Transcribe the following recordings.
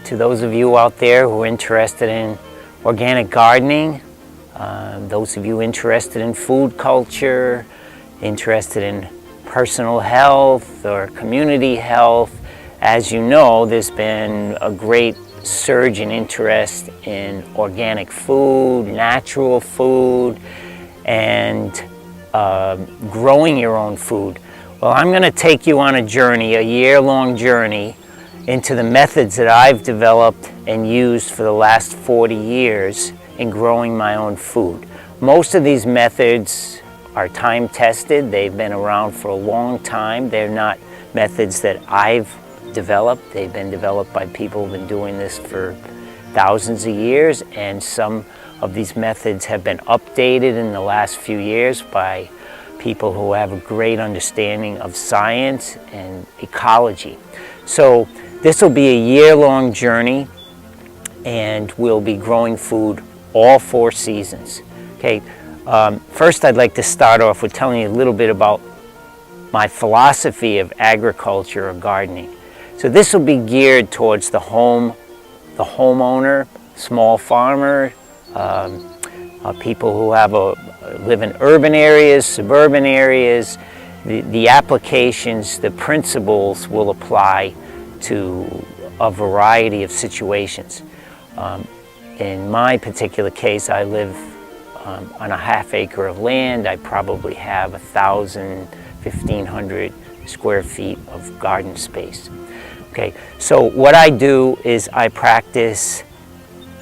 to those of you out there who are interested in organic gardening, those of you interested in food culture, interested in personal health or community health, as you know, there's been a great surge in interest in organic food, natural food, and growing your own food. Well, I'm going to take you on a journey, a year-long journey, into the methods that I've developed and used for the last 40 years in growing my own food. Most of these methods are time-tested. They've been around for a long time. They're not methods that I've developed. They've been developed by people who've been doing this for thousands of years, and some of these methods have been updated in the last few years by people who have a great understanding of science and ecology. So this will be a year-long journey, and we'll be growing food all 4 seasons. Okay, first I'd like to start off with telling you a little bit about my philosophy of agriculture or gardening. So this will be geared towards the homeowner, small farmer, people who live in urban areas, suburban areas. The applications, the principles will apply to a variety of situations. In my particular case, I live on a half acre of land. I probably have 1,000, 1,500 square feet of garden space. Okay, so what I do is I practice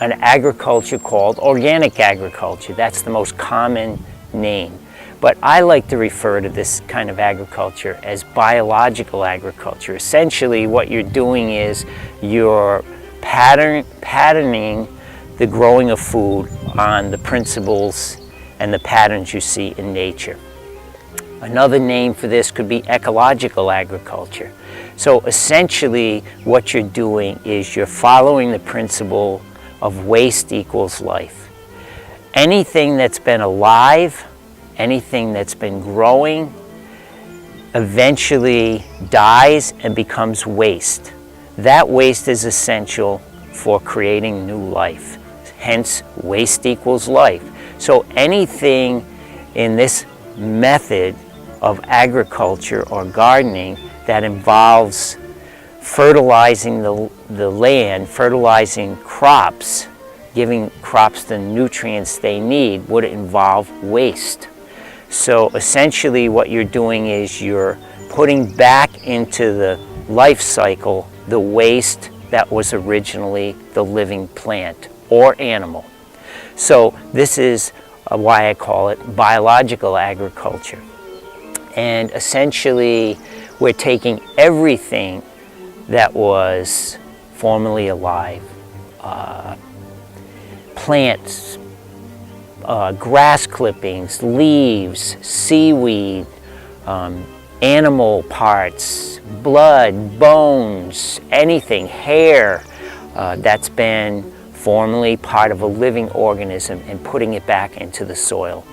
an agriculture called organic agriculture. That's the most common name. But I like to refer to this kind of agriculture as biological agriculture. Essentially, what you're doing is you're patterning the growing of food on the principles and the patterns you see in nature. Another name for this could be ecological agriculture. So essentially, what you're doing is you're following the principle of waste equals life. Anything that's been alive, anything that's been growing, eventually dies and becomes waste. That waste is essential for creating new life. Hence, waste equals life. So anything in this method of agriculture or gardening that involves fertilizing the land, fertilizing crops, giving crops the nutrients they need, would involve waste. So essentially what you're doing is you're putting back into the life cycle the waste that was originally the living plant or animal. So this is why I call it biological agriculture. And essentially we're taking everything that was formerly alive, plants, grass clippings, leaves, seaweed, animal parts, blood, bones, anything, hair that's been formerly part of a living organism, and putting it back into the soil.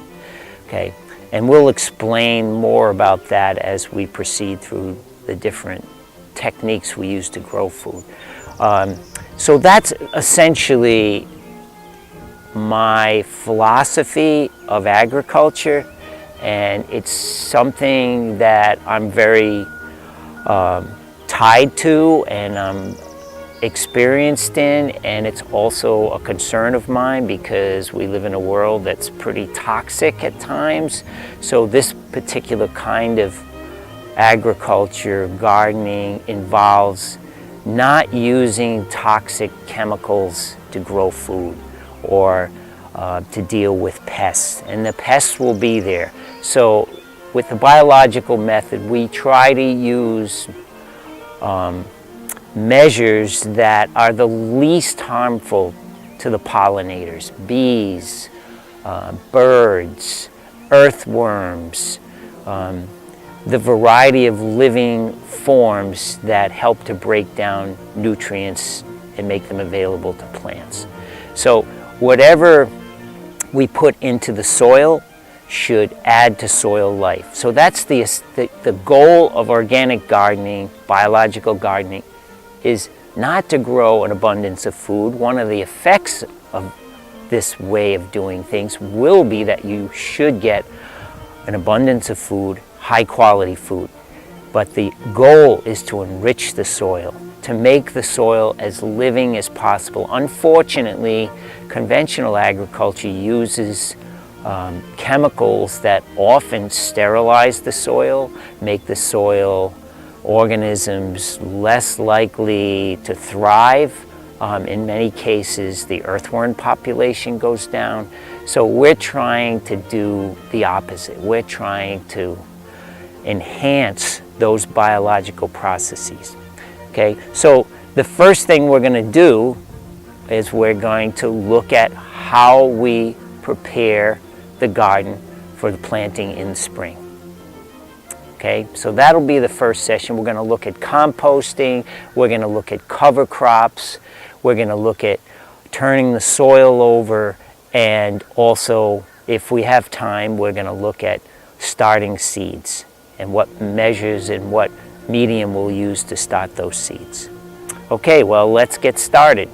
Okay, and we'll explain more about that as we proceed through the different techniques we use to grow food. So that's essentially my philosophy of agriculture, and it's something that I'm very tied to and I'm experienced in, and it's also a concern of mine because we live in a world that's pretty toxic at times. So this particular kind of agriculture, gardening, involves not using toxic chemicals to grow food or to deal with pests, and the pests will be there. So with the biological method, we try to use measures that are the least harmful to the pollinators, bees, birds, earthworms, the variety of living forms that help to break down nutrients and make them available to plants. So whatever we put into the soil should add to soil life. So that's the goal of organic gardening, biological gardening, is not to grow an abundance of food. One of the effects of this way of doing things will be that you should get an abundance of food, high quality food. But the goal is to enrich the soil, to make the soil as living as possible. Unfortunately, conventional agriculture uses chemicals that often sterilize the soil, make the soil organisms less likely to thrive. In many cases, the earthworm population goes down. So we're trying to do the opposite. We're trying to enhance those biological processes. Okay, so the first thing we're going to do is we're going to look at how we prepare the garden for the planting in the spring. Okay, so that'll be the first session. We're going to look at composting, we're going to look at cover crops, we're going to look at turning the soil over, and also, if we have time, we're going to look at starting seeds and what measures and what medium we'll use to start those seeds. Okay, well, let's get started.